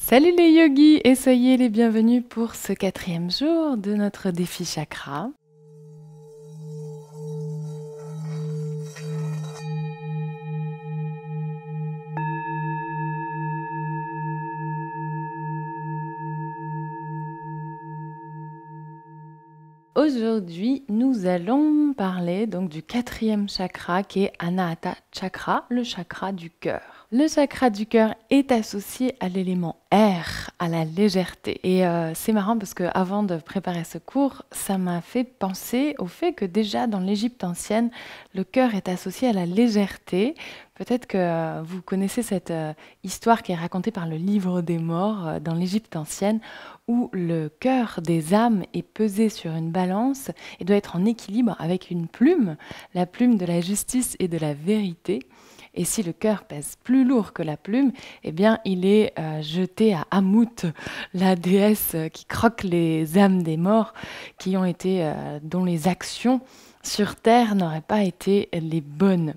Salut les yogis et soyez les bienvenus pour ce 4e jour de notre défi chakra. Aujourd'hui, nous allons parler donc du 4e chakra qui est Anahata Chakra, le chakra du cœur. Le chakra du cœur est associé à l'élément air, à la légèreté. Et c'est marrant parce qu'avant de préparer ce cours, ça m'a fait penser au fait que déjà dans l'Égypte ancienne, le cœur est associé à la légèreté. Peut-être que vous connaissez cette histoire qui est racontée par le livre des morts dans l'Égypte ancienne, où le cœur des âmes est pesé sur une balance et doit être en équilibre avec une plume, la plume de la justice et de la vérité. Et si le cœur pèse plus lourd que la plume, eh bien, il est jeté à Amout, la déesse qui croque les âmes des morts, qui ont été, dont les actions sur terre n'auraient pas été les bonnes.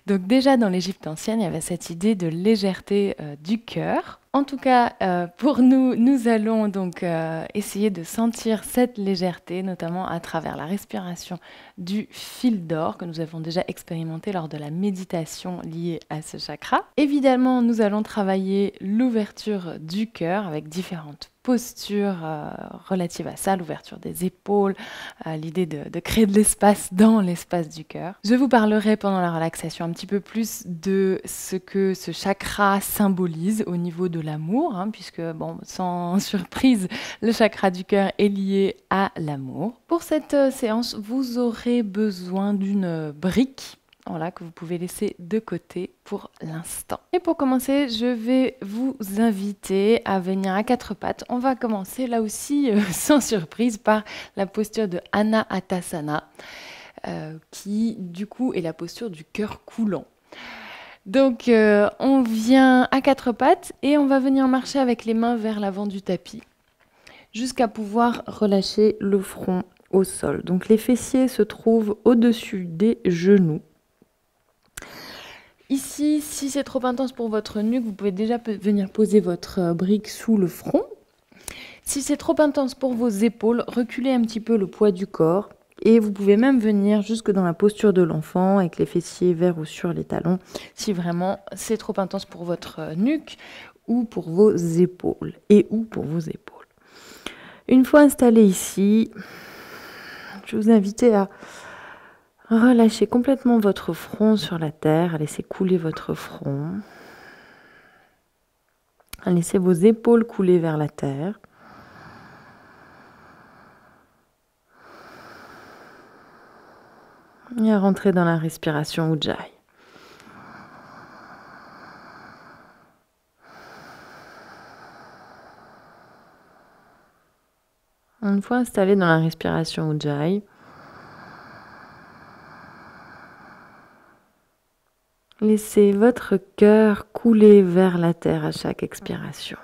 Donc déjà dans l'Égypte ancienne, il y avait cette idée de légèreté du cœur. En tout cas, pour nous, nous allons donc essayer de sentir cette légèreté, notamment à travers la respiration du fil d'or que nous avons déjà expérimenté lors de la méditation liée à ce chakra. Évidemment, nous allons travailler l'ouverture du cœur avec différentes postures relatives à ça, l'ouverture des épaules, l'idée de créer de l'espace dans l'espace du cœur. Je vous parlerai pendant la relaxation un petit peu plus de ce que ce chakra symbolise au niveau de l'amour, puisque, bon, sans surprise, le chakra du cœur est lié à l'amour. Pour cette séance, vous aurez besoin d'une brique. Voilà, que vous pouvez laisser de côté pour l'instant. Et pour commencer, je vais vous inviter à venir à 4 pattes. On va commencer là aussi, sans surprise, par la posture de Anahatasana, qui du coup est la posture du cœur coulant. Donc on vient à 4 pattes et on va venir marcher avec les mains vers l'avant du tapis, jusqu'à pouvoir relâcher le front au sol. Donc les fessiers se trouvent au-dessus des genoux. Ici, si c'est trop intense pour votre nuque, vous pouvez déjà venir poser votre brique sous le front. Si c'est trop intense pour vos épaules, reculez un petit peu le poids du corps. Et vous pouvez même venir jusque dans la posture de l'enfant, avec les fessiers vers ou sur les talons, si vraiment c'est trop intense pour votre nuque ou pour vos épaules. Une fois installé ici, je vous invite à relâchez complètement votre front sur la terre, à laisser couler votre front. À laisser vos épaules couler vers la terre. Et à rentrer dans la respiration Ujjayi. Une fois installé dans la respiration Ujjayi, laissez votre cœur couler vers la terre à chaque expiration.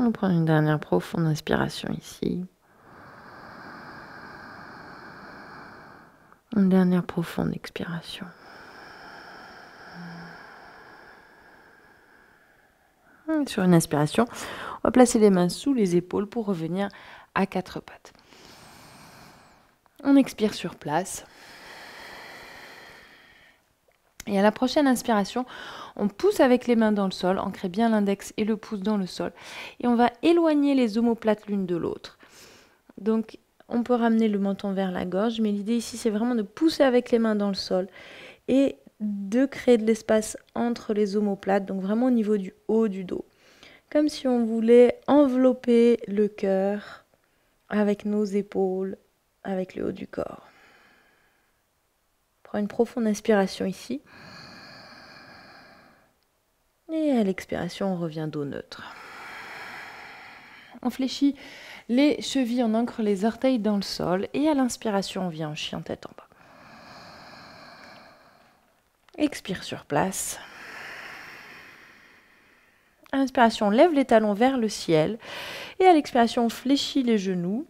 On prend une dernière profonde inspiration ici. Une dernière profonde expiration. Sur une inspiration, on va placer les mains sous les épaules pour revenir à 4 pattes. On expire sur place. Et à la prochaine inspiration, on pousse avec les mains dans le sol, ancrez bien l'index et le pouce dans le sol. Et on va éloigner les omoplates l'une de l'autre. Donc, on peut ramener le menton vers la gorge, mais l'idée ici, c'est vraiment de pousser avec les mains dans le sol et de créer de l'espace entre les omoplates, donc vraiment au niveau du haut du dos. Comme si on voulait envelopper le cœur avec nos épaules, avec le haut du corps. Prends une profonde inspiration ici. Et à l'expiration, on revient dos neutre. On fléchit Les chevilles, on ancre les orteils dans le sol. Et à l'inspiration, on vient en chien tête en bas. Expire sur place. À l'inspiration, on lève les talons vers le ciel. Et à l'expiration, on fléchit les genoux.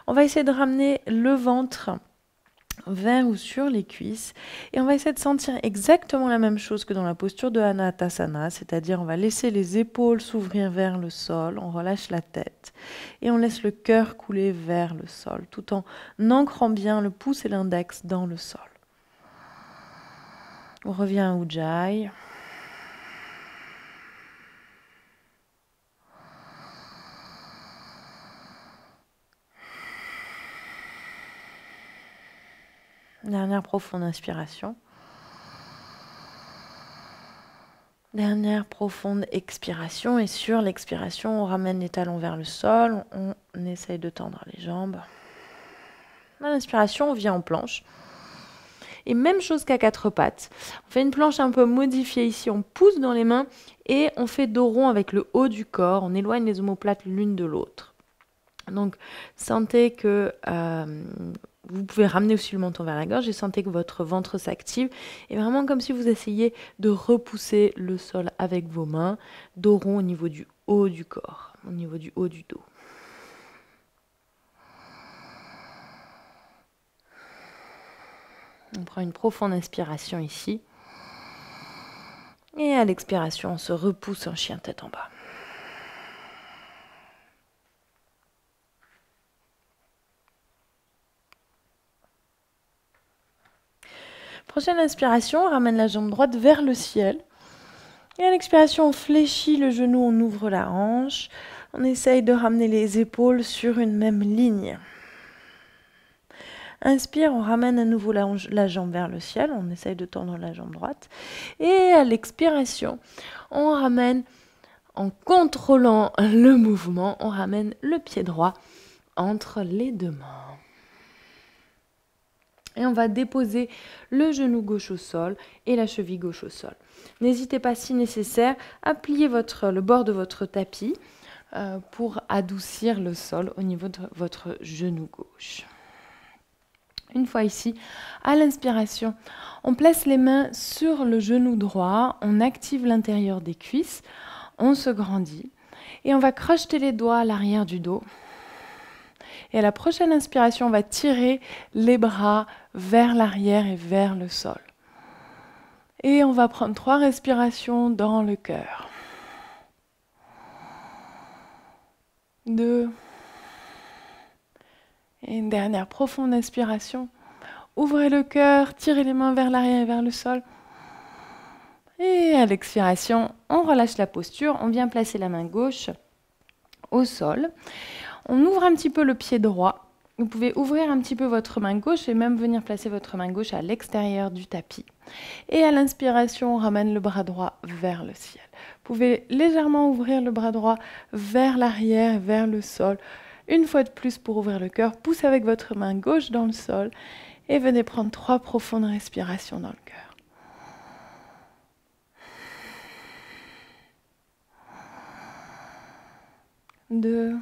On va essayer de ramener le ventre vers ou sur les cuisses. Et on va essayer de sentir exactement la même chose que dans la posture de Anahatasana, c'est-à-dire on va laisser les épaules s'ouvrir vers le sol, on relâche la tête et on laisse le cœur couler vers le sol, tout en ancrant bien le pouce et l'index dans le sol. On revient à Ujjayi. Dernière profonde inspiration. Dernière profonde expiration. Et sur l'expiration, on ramène les talons vers le sol. On essaye de tendre les jambes. À l'inspiration, on vient en planche. Et même chose qu'à quatre pattes. On fait une planche un peu modifiée ici. On pousse dans les mains et on fait dos rond avec le haut du corps. On éloigne les omoplates l'une de l'autre. Donc, sentez que vous pouvez ramener aussi le menton vers la gorge et sentez que votre ventre s'active. Et vraiment comme si vous essayiez de repousser le sol avec vos mains, dos rond au niveau du haut du corps, au niveau du haut du dos. On prend une profonde inspiration ici. Et à l'expiration, on se repousse en chien tête en bas. Prochaine inspiration, on ramène la jambe droite vers le ciel. Et à l'expiration, on fléchit le genou, on ouvre la hanche. On essaye de ramener les épaules sur une même ligne. Inspire, on ramène à nouveau la jambe vers le ciel. On essaye de tendre la jambe droite. Et à l'expiration, on ramène, en contrôlant le mouvement, on ramène le pied droit entre les deux mains. Et on va déposer le genou gauche au sol et la cheville gauche au sol. N'hésitez pas, si nécessaire, à plier le bord de votre tapis pour adoucir le sol au niveau de votre genou gauche. Une fois ici, à l'inspiration, on place les mains sur le genou droit, on active l'intérieur des cuisses, on se grandit et on va crocheter les doigts à l'arrière du dos. Et à la prochaine inspiration, on va tirer les bras vers l'arrière et vers le sol. Et on va prendre 3 respirations dans le cœur. 2. Et une dernière profonde inspiration. Ouvrez le cœur, tirez les mains vers l'arrière et vers le sol. Et à l'expiration, on relâche la posture. On vient placer la main gauche au sol. On ouvre un petit peu le pied droit. Vous pouvez ouvrir un petit peu votre main gauche et même venir placer votre main gauche à l'extérieur du tapis. Et à l'inspiration, on ramène le bras droit vers le ciel. Vous pouvez légèrement ouvrir le bras droit vers l'arrière, vers le sol. Une fois de plus pour ouvrir le cœur, poussez avec votre main gauche dans le sol et venez prendre 3 profondes respirations dans le cœur. 2.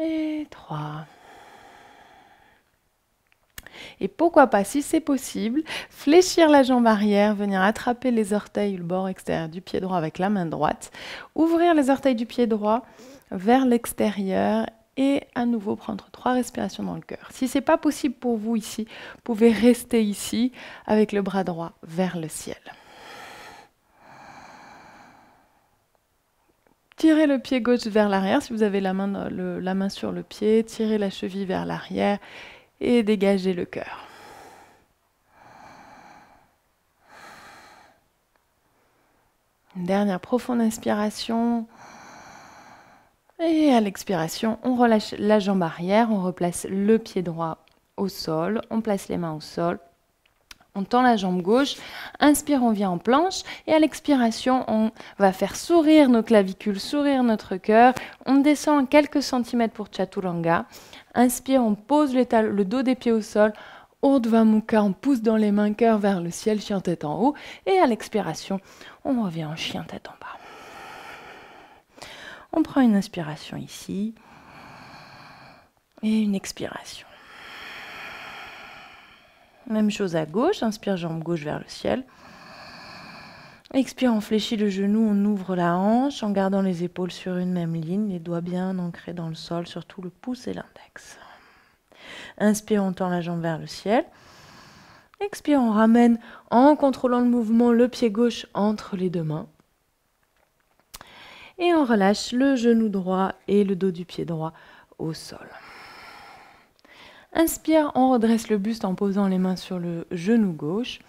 Et 3. Et pourquoi pas, si c'est possible, fléchir la jambe arrière, venir attraper les orteils, le bord extérieur du pied droit avec la main droite, ouvrir les orteils du pied droit vers l'extérieur et à nouveau prendre 3 respirations dans le cœur. Si ce n'est pas possible pour vous ici, vous pouvez rester ici avec le bras droit vers le ciel. Tirez le pied gauche vers l'arrière, si vous avez la main sur le pied, tirez la cheville vers l'arrière et dégagez le cœur. Une dernière profonde inspiration. Et à l'expiration, on relâche la jambe arrière, on replace le pied droit au sol, on place les mains au sol. On tend la jambe gauche, inspire, on vient en planche et à l'expiration, on va faire sourire nos clavicules, sourire notre cœur. On descend quelques centimètres pour Chaturanga. Inspire, on pose le dos des pieds au sol. Urdhva Mukha, on pousse dans les mains, cœur vers le ciel, chien tête en haut. Et à l'expiration, on revient en chien tête en bas. On prend une inspiration ici et une expiration. Même chose à gauche, inspire jambe gauche vers le ciel. Expire, on fléchit le genou, on ouvre la hanche en gardant les épaules sur une même ligne, les doigts bien ancrés dans le sol, surtout le pouce et l'index. Inspire, on tend la jambe vers le ciel. Expire, on ramène en contrôlant le mouvement le pied gauche entre les deux mains. Et on relâche le genou droit et le dos du pied droit au sol. Inspire, on redresse le buste en posant les mains sur le genou gauche.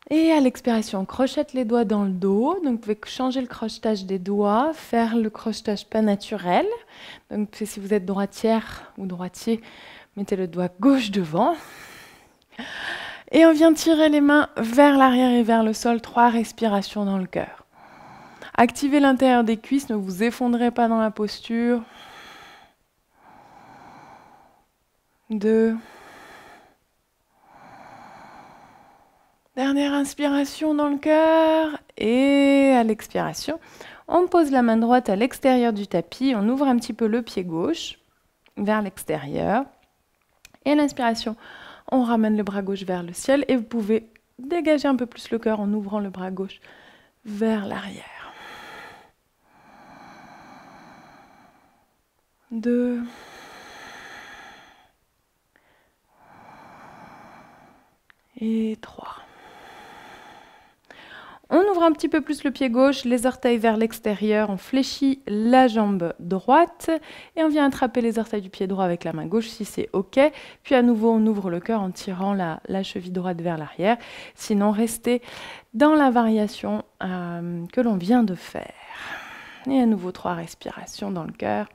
Et à l'expiration, on crochette les doigts dans le dos. Donc, vous pouvez changer le crochetage des doigts, faire le crochetage pas naturel. Donc, si vous êtes droitière ou droitier, mettez le doigt gauche devant. Et on vient tirer les mains vers l'arrière et vers le sol. 3 respirations dans le cœur. Activez l'intérieur des cuisses, ne vous effondrez pas dans la posture. 2. Dernière inspiration dans le cœur et à l'expiration, on pose la main droite à l'extérieur du tapis, on ouvre un petit peu le pied gauche vers l'extérieur et à l'inspiration, on ramène le bras gauche vers le ciel et vous pouvez dégager un peu plus le cœur en ouvrant le bras gauche vers l'arrière. 2. Et 3. On ouvre un petit peu plus le pied gauche, les orteils vers l'extérieur, on fléchit la jambe droite et on vient attraper les orteils du pied droit avec la main gauche si c'est OK. Puis à nouveau, on ouvre le cœur en tirant la cheville droite vers l'arrière. Sinon, restez dans la variation que l'on vient de faire. Et à nouveau, 3 respirations dans le cœur.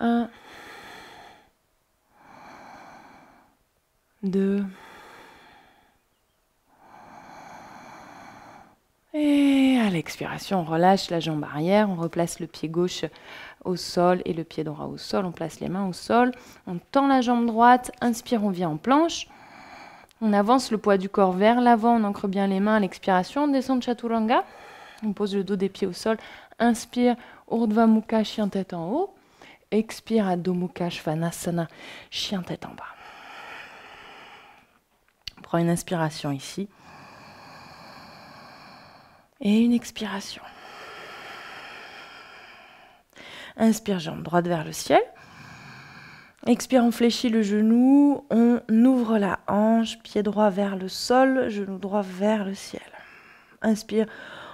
1, 2, et à l'expiration, on relâche la jambe arrière, on replace le pied gauche au sol et le pied droit au sol. On place les mains au sol, on tend la jambe droite, inspire, on vient en planche. On avance le poids du corps vers l'avant, on ancre bien les mains à l'expiration, on descend de Chaturanga. On pose le dos des pieds au sol, inspire, Urdhva Mukha, chien tête en haut. Expire, Adho Mukha Svanasana, chien tête en bas. On prend une inspiration ici. Et une expiration. Inspire, jambe droite vers le ciel. Expire, on fléchit le genou, on ouvre la hanche, pied droit vers le sol, genou droit vers le ciel. Inspire,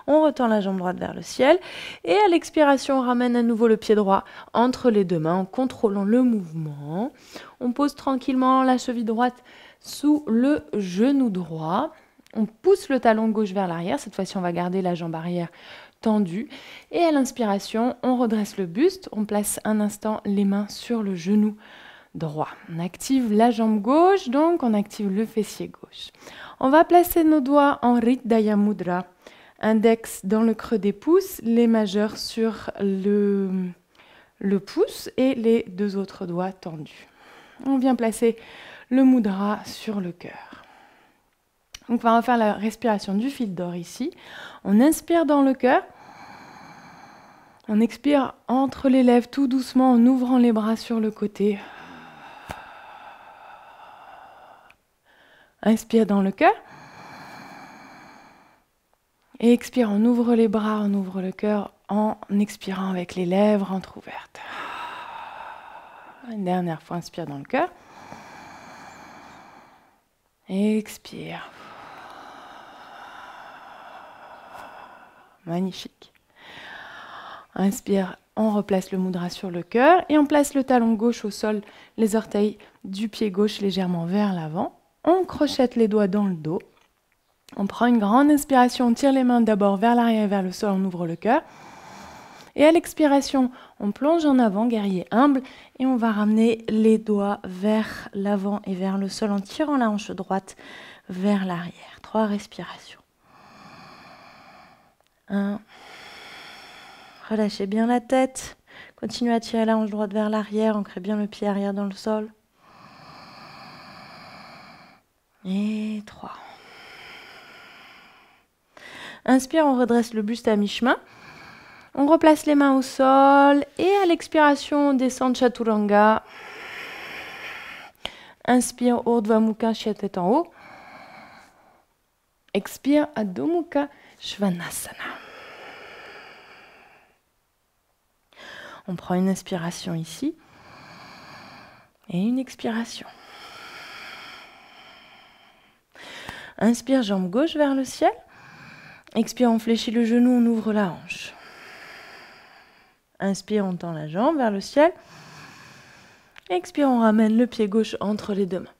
on retend la jambe droite vers le ciel. Et à l'expiration, on ramène à nouveau le pied droit entre les deux mains en contrôlant le mouvement. On pose tranquillement la cheville droite sous le genou droit. On pousse le talon gauche vers l'arrière. Cette fois-ci, on va garder la jambe arrière tendue. Et à l'inspiration, on redresse le buste. On place un instant les mains sur le genou droit. On active la jambe gauche, donc on active le fessier gauche. On va placer nos doigts en Hridaya Mudra. Index dans le creux des pouces, les majeurs sur le pouce et les 2 autres doigts tendus. On vient placer le mudra sur le cœur. Donc on va refaire la respiration du fil d'or ici. On inspire dans le cœur. On expire entre les lèvres tout doucement en ouvrant les bras sur le côté. Inspire dans le cœur. Et expire, on ouvre les bras, on ouvre le cœur en expirant avec les lèvres entrouvertes. Une dernière fois, inspire dans le cœur. Et expire. Magnifique. Inspire, on replace le mudra sur le cœur et on place le talon gauche au sol, les orteils du pied gauche légèrement vers l'avant. On crochette les doigts dans le dos. On prend une grande inspiration, on tire les mains d'abord vers l'arrière et vers le sol, on ouvre le cœur. Et à l'expiration, on plonge en avant, guerrier humble, et on va ramener les doigts vers l'avant et vers le sol en tirant la hanche droite vers l'arrière. 3 respirations. 1. Relâchez bien la tête. Continuez à tirer la hanche droite vers l'arrière, ancrez bien le pied arrière dans le sol. Et 3. Inspire, on redresse le buste à mi-chemin. On replace les mains au sol et à l'expiration, on descend Chaturanga. Inspire, Urdhva Mukha, chien tête en haut. Expire, Adho Mukha, Svanasana. On prend une inspiration ici et une expiration. Inspire, jambe gauche vers le ciel. Expire, on fléchit le genou, on ouvre la hanche. Inspire, on tend la jambe vers le ciel. Expire, on ramène le pied gauche entre les deux mains.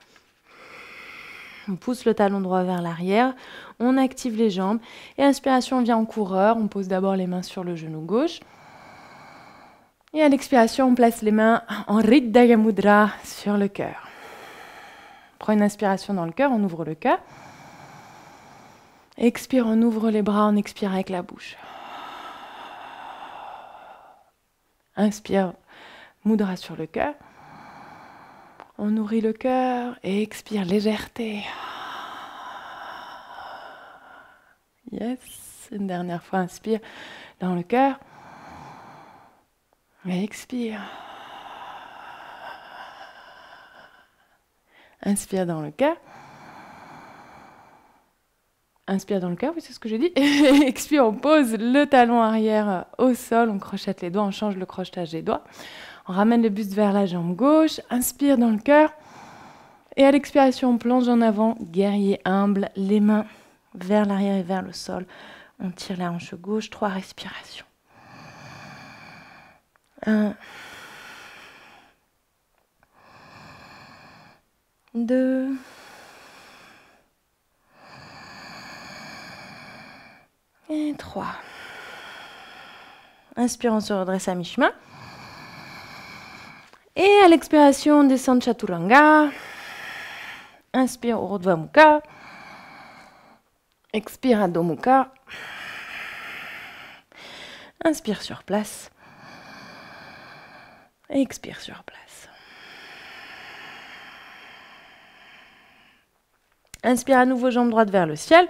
On pousse le talon droit vers l'arrière, on active les jambes. Et inspiration, on vient en coureur. On pose d'abord les mains sur le genou gauche. Et à l'expiration, on place les mains en Riddhaya Mudra sur le cœur. On prend une inspiration dans le cœur, on ouvre le cœur. Expire, on ouvre les bras, on expire avec la bouche. Inspire, Mudra sur le cœur. On nourrit le cœur et expire, légèreté. Yes. Une dernière fois, inspire dans le cœur. Et expire. Inspire dans le cœur. Inspire dans le cœur, oui, c'est ce que j'ai dit. Expire, on pose le talon arrière au sol, on crochette les doigts, on change le crochetage des doigts. On ramène le buste vers la jambe gauche. Inspire dans le cœur. Et à l'expiration, on plonge en avant, guerrier humble, les mains vers l'arrière et vers le sol. On tire la hanche gauche, 3 respirations. 1, 2, et 3. Inspire, on se redresse à mi-chemin. Et à l'expiration, on descend Chaturanga. Inspire, Urdhva Mukha. Expire, Adho Mukha. Inspire sur place. Et expire sur place. Inspire à nouveau, jambe droite vers le ciel.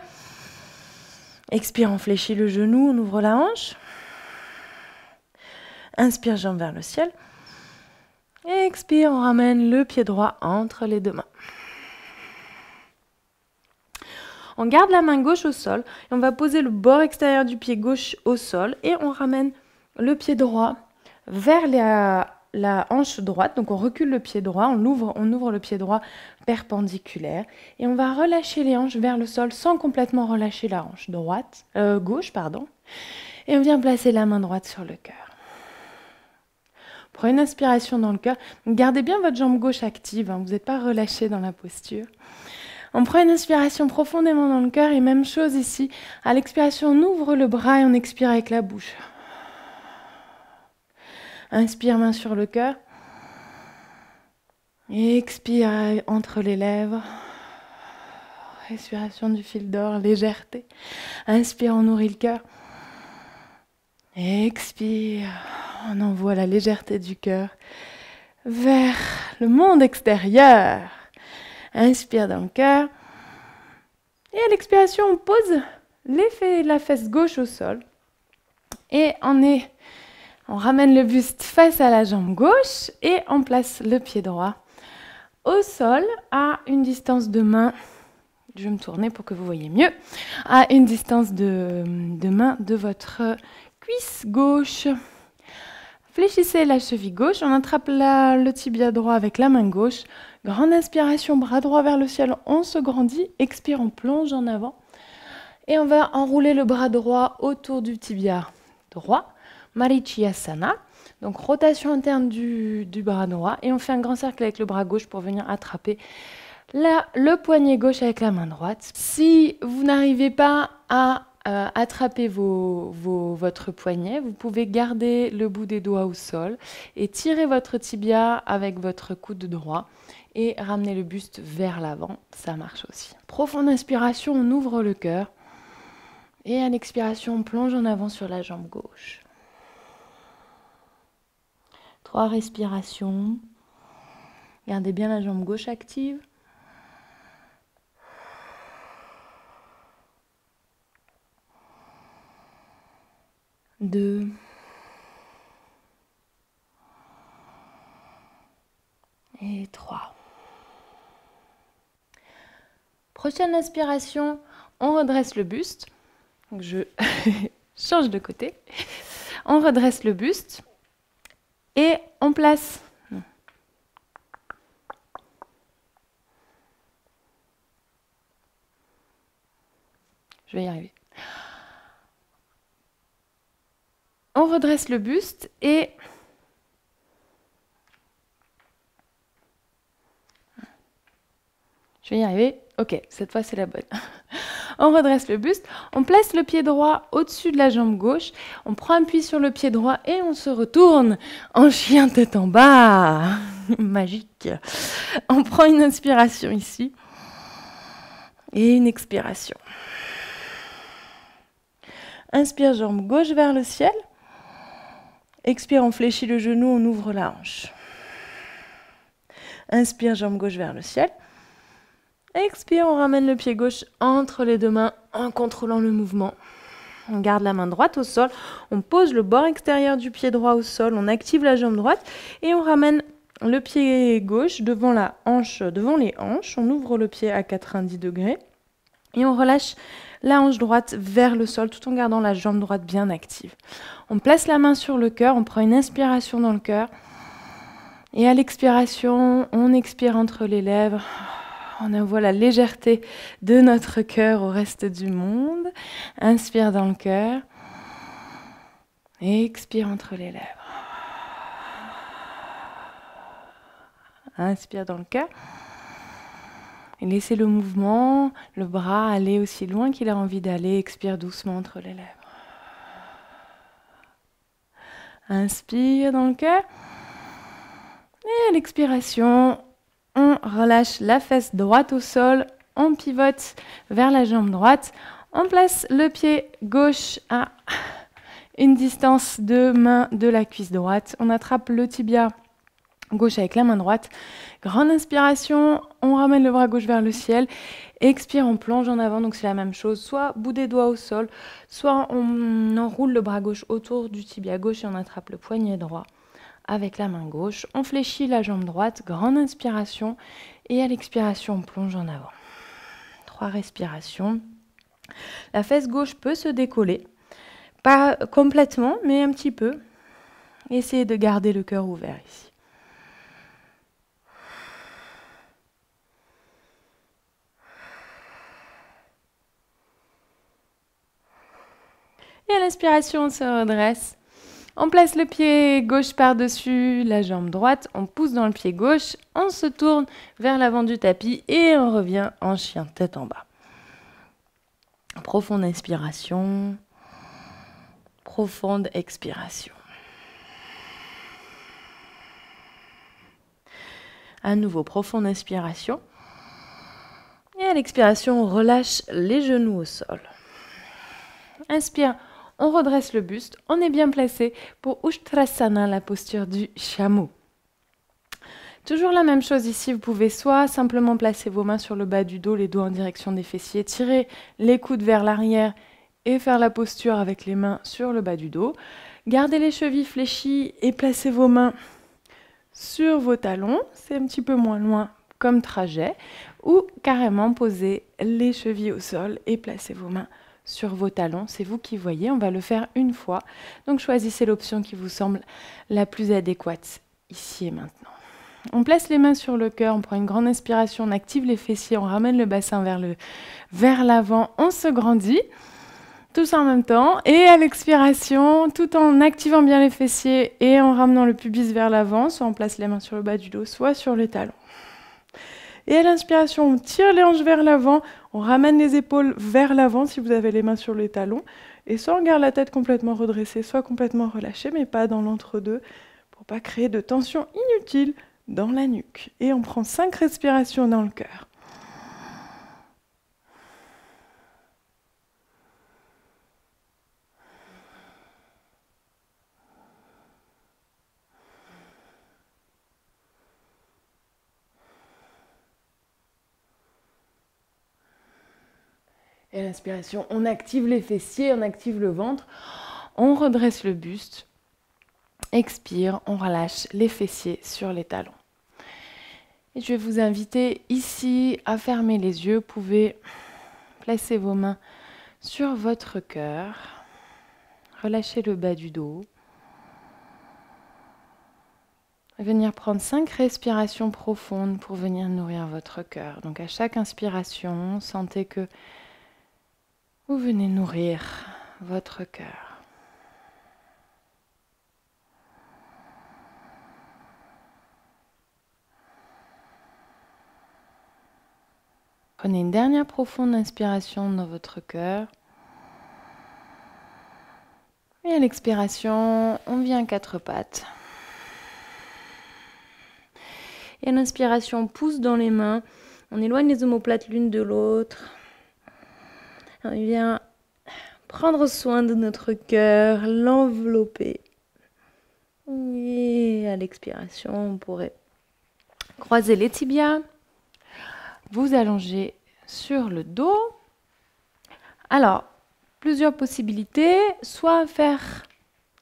Expire, on fléchit le genou, on ouvre la hanche. Inspire, jambe vers le ciel. Et expire, on ramène le pied droit entre les deux mains. On garde la main gauche au sol et on va poser le bord extérieur du pied gauche au sol et on ramène le pied droit vers la hanche droite. Donc on recule le pied droit, on ouvre le pied droit perpendiculaire et on va relâcher les hanches vers le sol sans complètement relâcher la hanche gauche. Et on vient placer la main droite sur le cœur. Prenez une inspiration dans le cœur. Gardez bien votre jambe gauche active, hein, vous n'êtes pas relâché dans la posture. On prend une inspiration profondément dans le cœur et même chose ici. À l'expiration, on ouvre le bras et on expire avec la bouche. Inspire, main sur le cœur. Et expire entre les lèvres. Respiration du fil d'or, légèreté. Inspire, on nourrit le cœur. Et expire, on envoie la légèreté du cœur vers le monde extérieur. Inspire dans le cœur. Et à l'expiration, on pose la fesse gauche au sol. Et on ramène le buste face à la jambe gauche et on place le pied droit au sol à une distance de main. Je vais me tourner pour que vous voyez mieux. À une distance de main de votre cuisse gauche. Fléchissez la cheville gauche, on attrape le tibia droit avec la main gauche. Grande inspiration, bras droit vers le ciel, on se grandit. Expire, on plonge en avant. Et on va enrouler le bras droit autour du tibia droit. Marichyasana. Donc rotation interne du bras droit. Et on fait un grand cercle avec le bras gauche pour venir attraper le poignet gauche avec la main droite. Si vous n'arrivez pas à attraper votre poignet, vous pouvez garder le bout des doigts au sol et tirer votre tibia avec votre coude droit et ramener le buste vers l'avant, ça marche aussi. Profonde inspiration, on ouvre le cœur et à l'expiration, on plonge en avant sur la jambe gauche. 3 respirations. Gardez bien la jambe gauche active. 2, Prochaine inspiration, on redresse le buste. Donc je change de côté. On redresse le buste et on place. Je vais y arriver. On redresse le buste et je vais y arriver. Ok, cette fois c'est la bonne. On redresse le buste, on place le pied droit au-dessus de la jambe gauche, on prend appui sur le pied droit et on se retourne en chien tête en bas. Magique. On prend une inspiration ici et une expiration. Inspire, jambe gauche vers le ciel. Expire, on fléchit le genou, on ouvre la hanche. Inspire, jambe gauche vers le ciel. Expire, on ramène le pied gauche entre les deux mains en contrôlant le mouvement. On garde la main droite au sol, on pose le bord extérieur du pied droit au sol, on active la jambe droite et on ramène le pied gauche devant la hanche, devant les hanches. On ouvre le pied à 90 degrés et on relâche la hanche droite vers le sol tout en gardant la jambe droite bien active. On place la main sur le cœur, on prend une inspiration dans le cœur et à l'expiration, on expire entre les lèvres. On envoie la légèreté de notre cœur au reste du monde. Inspire dans le cœur. Et expire entre les lèvres. Inspire dans le cœur. Et laissez le mouvement, le bras aller aussi loin qu'il a envie d'aller. Expire doucement entre les lèvres. Inspire dans le cœur. Et à l'expiration, on relâche la fesse droite au sol, on pivote vers la jambe droite, on place le pied gauche à une distance de main de la cuisse droite, on attrape le tibia gauche avec la main droite, grande inspiration, on ramène le bras gauche vers le ciel, expire, on plonge en avant, donc c'est la même chose, soit bout des doigts au sol, soit on enroule le bras gauche autour du tibia gauche et on attrape le poignet droit. Avec la main gauche, on fléchit la jambe droite, grande inspiration, et à l'expiration, on plonge en avant. 3 respirations. La fesse gauche peut se décoller, pas complètement, mais un petit peu. Essayez de garder le cœur ouvert ici. Et à l'inspiration, on se redresse. On place le pied gauche par-dessus la jambe droite, on pousse dans le pied gauche, on se tourne vers l'avant du tapis et on revient en chien tête en bas. Profonde inspiration, profonde expiration. À nouveau, profonde inspiration. Et à l'expiration, on relâche les genoux au sol. Inspire. On redresse le buste, on est bien placé pour Ustrasana, la posture du chameau. Toujours la même chose ici, vous pouvez soit simplement placer vos mains sur le bas du dos, les doigts en direction des fessiers, tirer les coudes vers l'arrière et faire la posture avec les mains sur le bas du dos. Gardez les chevilles fléchies et placez vos mains sur vos talons, c'est un petit peu moins loin comme trajet, ou carrément posez les chevilles au sol et placez vos mains sur vos talons, c'est vous qui voyez, on va le faire une fois. Donc choisissez l'option qui vous semble la plus adéquate ici et maintenant. On place les mains sur le cœur, on prend une grande inspiration, on active les fessiers, on ramène le bassin vers l'avant, on se grandit, tout ça en même temps. Et à l'expiration, tout en activant bien les fessiers et en ramenant le pubis vers l'avant, soit on place les mains sur le bas du dos, soit sur les talons. Et à l'inspiration, on tire les hanches vers l'avant, on ramène les épaules vers l'avant si vous avez les mains sur les talons. Et soit on garde la tête complètement redressée, soit complètement relâchée, mais pas dans l'entre-deux, pour pas créer de tension inutile dans la nuque. Et on prend 5 respirations dans le cœur. Et à l'inspiration, on active les fessiers, on active le ventre, on redresse le buste. Expire, on relâche les fessiers sur les talons. Et je vais vous inviter ici à fermer les yeux. Vous pouvez placer vos mains sur votre cœur. Relâchez le bas du dos. Venir prendre 5 respirations profondes pour venir nourrir votre cœur. Donc à chaque inspiration, sentez que vous venez nourrir votre cœur. Prenez une dernière profonde inspiration dans votre cœur. Et à l'expiration, on vient à 4 pattes. Et à l'inspiration, on pousse dans les mains. On éloigne les omoplates l'une de l'autre. On vient prendre soin de notre cœur, l'envelopper. Et à l'expiration, on pourrait croiser les tibias, vous allonger sur le dos. Alors, plusieurs possibilités, soit faire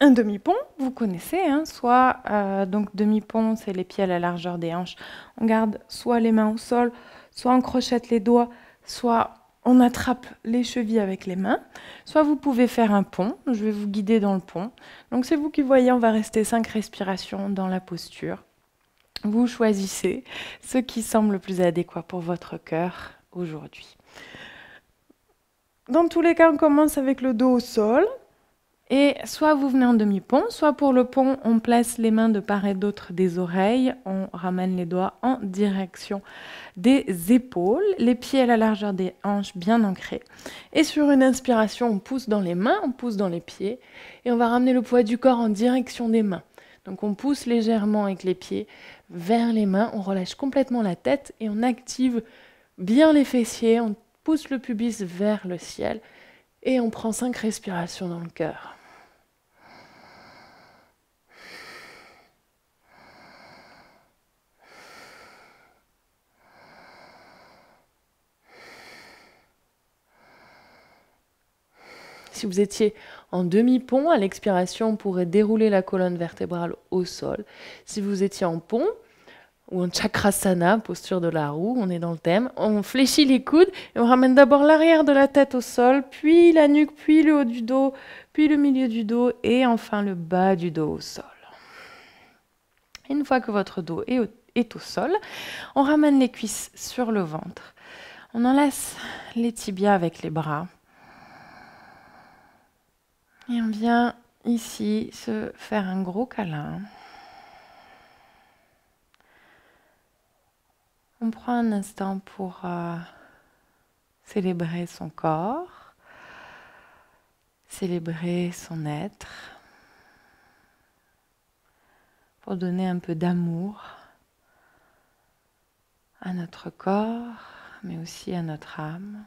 un demi-pont, vous connaissez, hein, soit, donc demi-pont, c'est les pieds à la largeur des hanches. On garde soit les mains au sol, soit on crochette les doigts, soit on attrape les chevilles avec les mains. Soit vous pouvez faire un pont, je vais vous guider dans le pont. Donc c'est vous qui voyez, on va rester 5 respirations dans la posture. Vous choisissez ce qui semble le plus adéquat pour votre cœur aujourd'hui. Dans tous les cas, on commence avec le dos au sol. Et soit vous venez en demi-pont, soit pour le pont, on place les mains de part et d'autre des oreilles, on ramène les doigts en direction des épaules, les pieds à la largeur des hanches bien ancrés. Et sur une inspiration, on pousse dans les mains, on pousse dans les pieds, et on va ramener le poids du corps en direction des mains. Donc on pousse légèrement avec les pieds vers les mains, on relâche complètement la tête et on active bien les fessiers, on pousse le pubis vers le ciel et on prend 5 respirations dans le cœur. Si vous étiez en demi-pont, à l'expiration, on pourrait dérouler la colonne vertébrale au sol. Si vous étiez en pont ou en chakrasana, posture de la roue, on est dans le thème, on fléchit les coudes et on ramène d'abord l'arrière de la tête au sol, puis la nuque, puis le haut du dos, puis le milieu du dos et enfin le bas du dos au sol. Une fois que votre dos est au sol, on ramène les cuisses sur le ventre. On enlace les tibias avec les bras. Et on vient ici se faire un gros câlin. On prend un instant pour célébrer son corps, célébrer son être, pour donner un peu d'amour à notre corps, mais aussi à notre âme.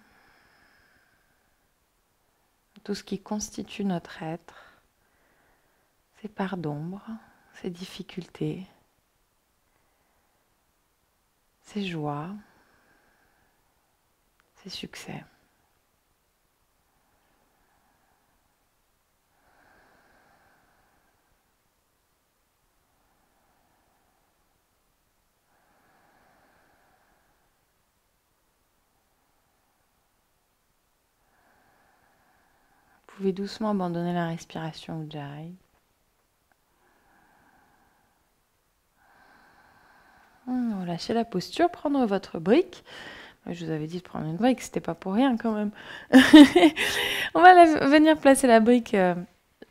Tout ce qui constitue notre être, ses parts d'ombre, ses difficultés, ses joies, ses succès. Vous pouvez doucement abandonner la respiration Ujjayi. Relâchez la posture, prendre votre brique. Je vous avais dit de prendre une brique, c'était pas pour rien quand même. On va venir placer la brique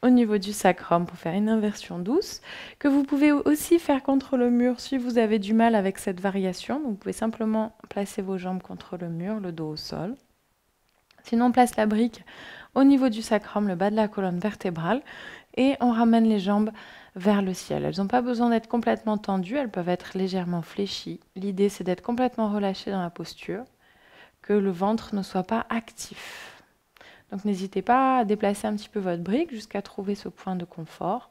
au niveau du sacrum pour faire une inversion douce, que vous pouvez aussi faire contre le mur si vous avez du mal avec cette variation. Donc vous pouvez simplement placer vos jambes contre le mur, le dos au sol. Sinon, on place la brique au niveau du sacrum, le bas de la colonne vertébrale, et on ramène les jambes vers le ciel. Elles n'ont pas besoin d'être complètement tendues, elles peuvent être légèrement fléchies. L'idée, c'est d'être complètement relâché dans la posture, que le ventre ne soit pas actif. Donc n'hésitez pas à déplacer un petit peu votre brique jusqu'à trouver ce point de confort.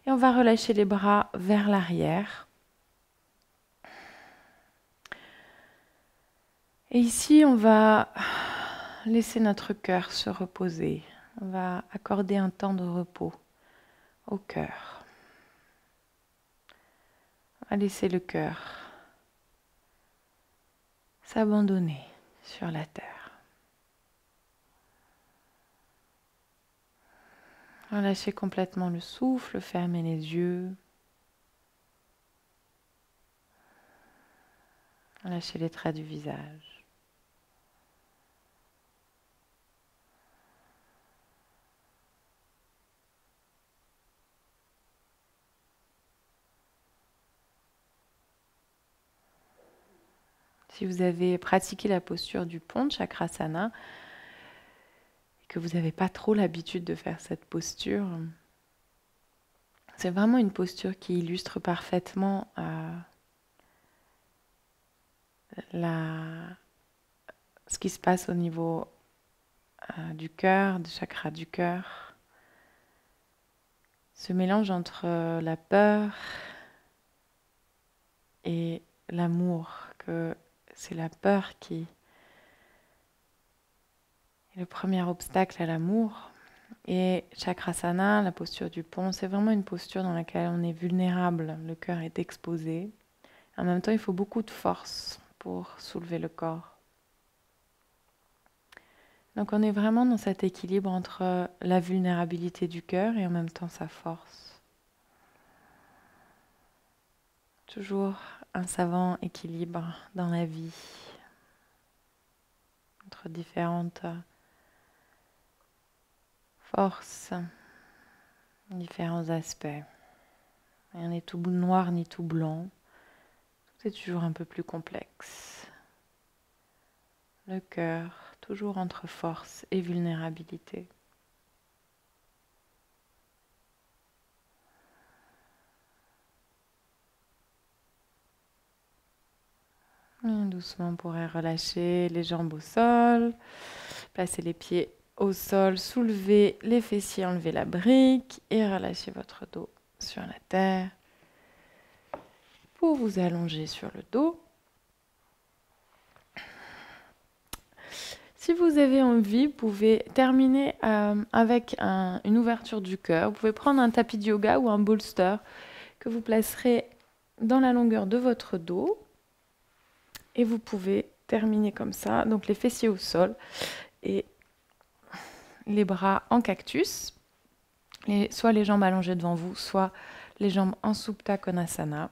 Et on va relâcher les bras vers l'arrière. Et ici, on va laisser notre cœur se reposer. On va accorder un temps de repos au cœur. On va laisser le cœur s'abandonner sur la terre. Relâchez complètement le souffle, fermez les yeux. Relâchez les traits du visage. Si vous avez pratiqué la posture du pont, Chakrasana, et que vous n'avez pas trop l'habitude de faire cette posture, c'est vraiment une posture qui illustre parfaitement ce qui se passe au niveau du cœur, du chakra du cœur. Ce mélange entre la peur et l'amour, que c'est la peur qui est le premier obstacle à l'amour. Et Chakrasana, la posture du pont, c'est vraiment une posture dans laquelle on est vulnérable, le cœur est exposé. En même temps, il faut beaucoup de force pour soulever le corps. Donc on est vraiment dans cet équilibre entre la vulnérabilité du cœur et en même temps sa force. Toujours un savant équilibre dans la vie entre différentes forces, différents aspects. Rien n'est tout noir ni tout blanc. Tout est toujours un peu plus complexe. Le cœur, toujours entre force et vulnérabilité. Et doucement, on pourrait relâcher les jambes au sol, placer les pieds au sol, soulever les fessiers, enlever la brique et relâcher votre dos sur la terre pour vous allonger sur le dos. Si vous avez envie, vous pouvez terminer avec une ouverture du cœur. Vous pouvez prendre un tapis de yoga ou un bolster que vous placerez dans la longueur de votre dos. Et vous pouvez terminer comme ça, donc les fessiers au sol et les bras en cactus. Soit les jambes allongées devant vous, soit les jambes en Supta Konasana.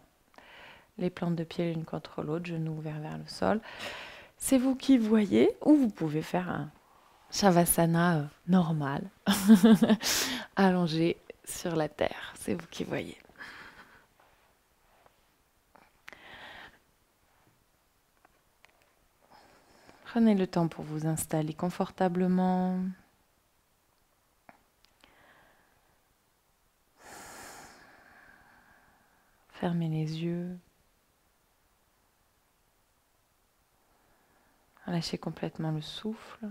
Les plantes de pied l'une contre l'autre, genoux ouverts vers le sol. C'est vous qui voyez, ou vous pouvez faire un Shavasana normal, allongé sur la terre. C'est vous qui voyez. Prenez le temps pour vous installer confortablement. Fermez les yeux. Lâchez complètement le souffle.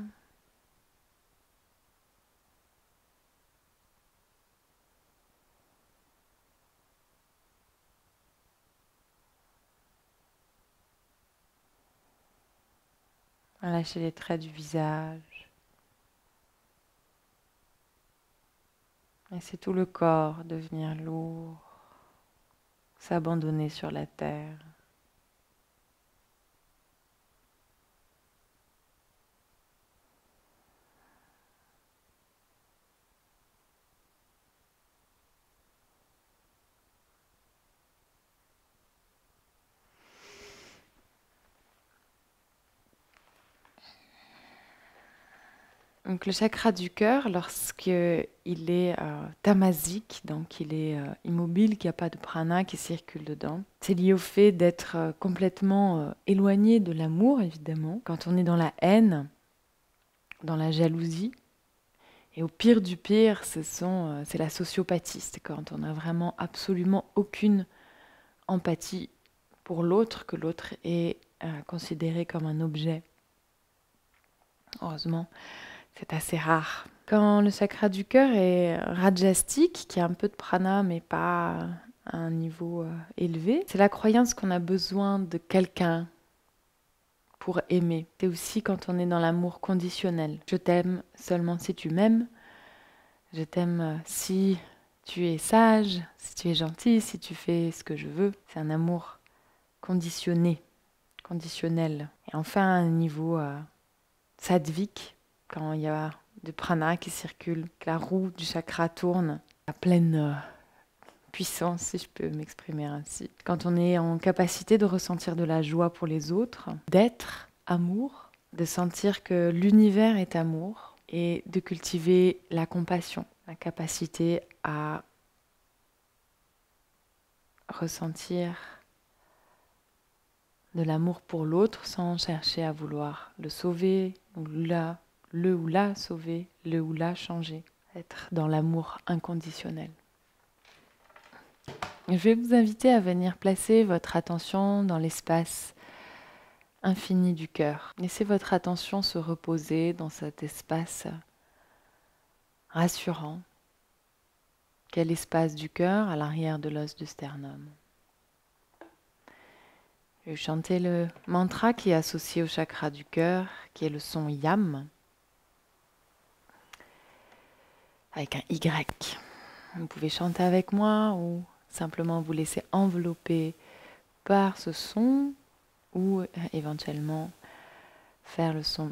Lâchez les traits du visage. Laissez tout le corps devenir lourd, s'abandonner sur la terre. Donc le chakra du cœur, lorsqu'il est tamasique, donc il est immobile, qu'il n'y a pas de prana qui circule dedans, c'est lié au fait d'être complètement éloigné de l'amour, évidemment. Quand on est dans la haine, dans la jalousie, et au pire du pire, c'est la sociopathie, c'est quand on n'a vraiment absolument aucune empathie pour l'autre, que l'autre est considéré comme un objet. Heureusement, c'est assez rare. Quand le chakra du cœur est rajastique, qui a un peu de prana mais pas à un niveau élevé, c'est la croyance qu'on a besoin de quelqu'un pour aimer. C'est aussi quand on est dans l'amour conditionnel. Je t'aime seulement si tu m'aimes. Je t'aime si tu es sage, si tu es gentil, si tu fais ce que je veux. C'est un amour conditionné conditionnel. Et enfin, un niveau sattvik, quand il y a du prana qui circule, que la roue du chakra tourne à pleine puissance, si je peux m'exprimer ainsi. Quand on est en capacité de ressentir de la joie pour les autres, d'être amour, de sentir que l'univers est amour et de cultiver la compassion, la capacité à ressentir de l'amour pour l'autre sans chercher à vouloir le sauver, ou le ou la sauver, le ou la changer. Être dans l'amour inconditionnel. Je vais vous inviter à venir placer votre attention dans l'espace infini du cœur. Laissez votre attention se reposer dans cet espace rassurant. Quel espace du cœur à l'arrière de l'os du sternum. Je vais chanter le mantra qui est associé au chakra du cœur, qui est le son Yam, avec un Y. Vous pouvez chanter avec moi ou simplement vous laisser envelopper par ce son ou éventuellement faire le son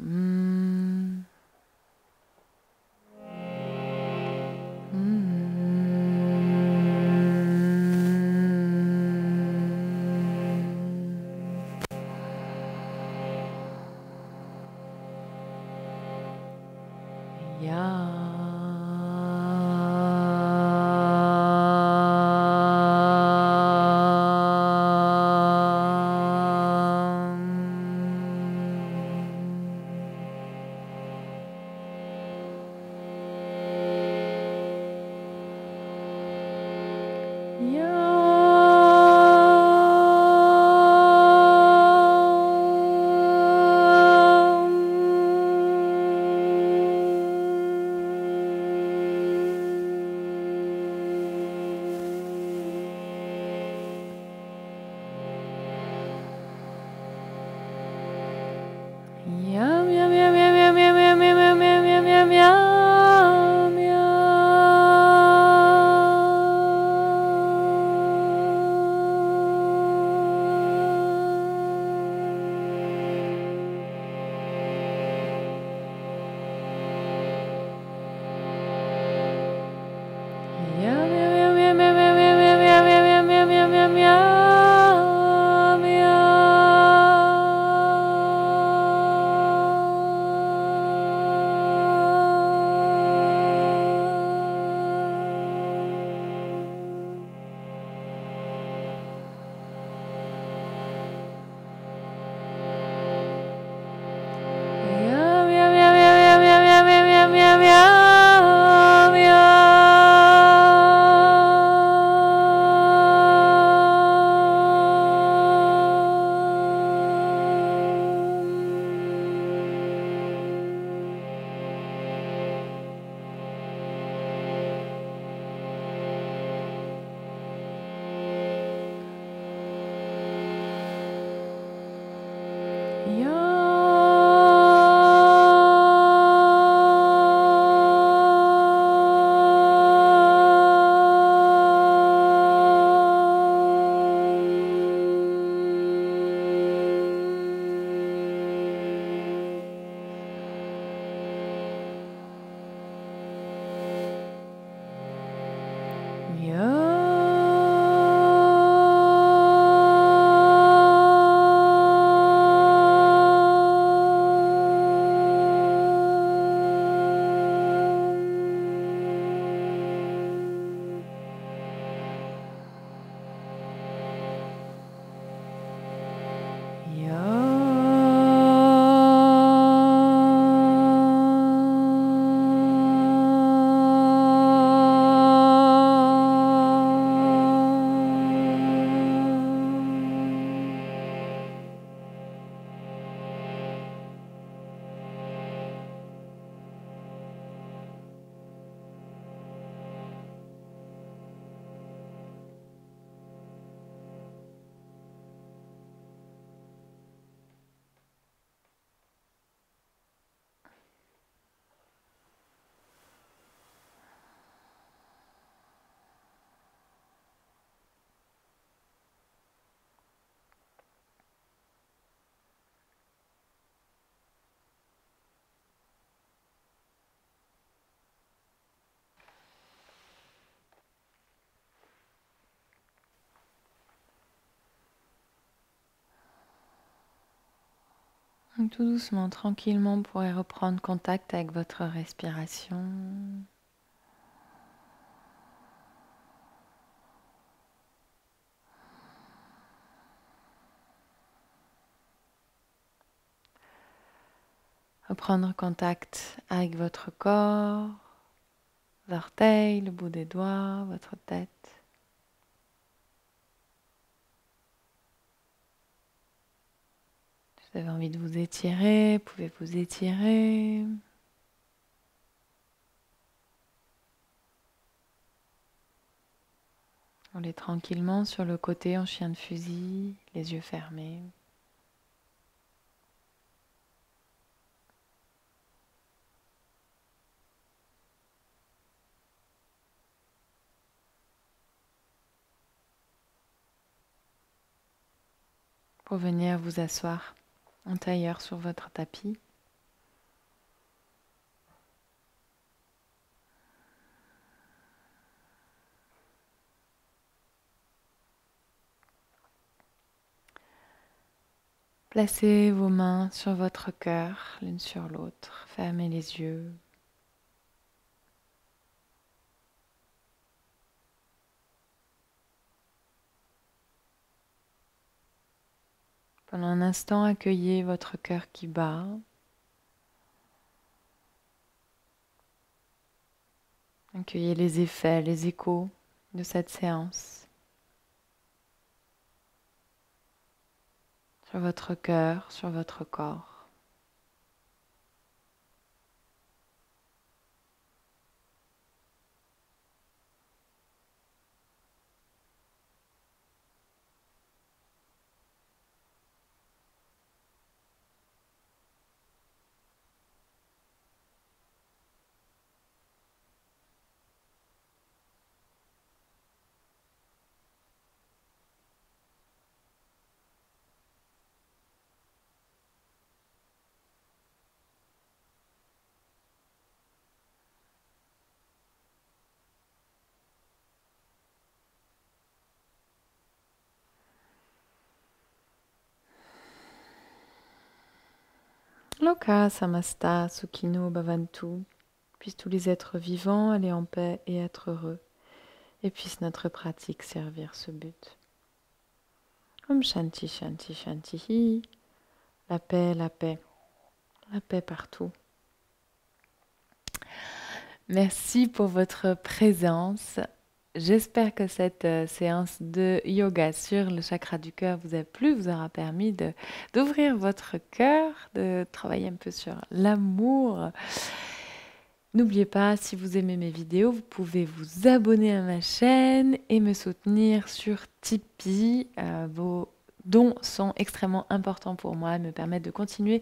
Donc, tout doucement, tranquillement, vous pourrez reprendre contact avec votre respiration. Reprendre contact avec votre corps, vos orteils, le bout des doigts, votre tête. Si vous avez envie de vous étirer, vous pouvez vous étirer. Roulez tranquillement sur le côté en chien de fusil, les yeux fermés. Pour venir vous asseoir en tailleur sur votre tapis. Placez vos mains sur votre cœur, l'une sur l'autre. Fermez les yeux. Pendant un instant, accueillez votre cœur qui bat. Accueillez les effets, les échos de cette séance sur votre cœur, sur votre corps. Loka Samasta Sukhino Bhavantu. Puissent tous les êtres vivants aller en paix et être heureux. Et puisse notre pratique servir ce but. Om Shanti Shanti Shanti. La paix, la paix. La paix partout. Merci pour votre présence. J'espère que cette séance de yoga sur le chakra du cœur vous a plu, vous aura permis d'ouvrir votre cœur, de travailler un peu sur l'amour. N'oubliez pas, si vous aimez mes vidéos, vous pouvez vous abonner à ma chaîne et me soutenir sur Tipeee. Vos dons sont extrêmement importants pour moi et me permettent de continuer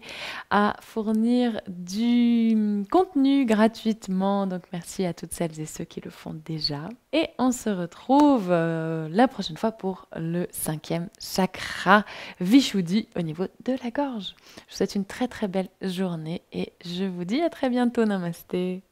à fournir du contenu gratuitement. Donc merci à toutes celles et ceux qui le font déjà. Et on se retrouve la prochaine fois pour le 5e chakra, Vishuddhi, au niveau de la gorge. Je vous souhaite une très très belle journée et je vous dis à très bientôt. Namasté.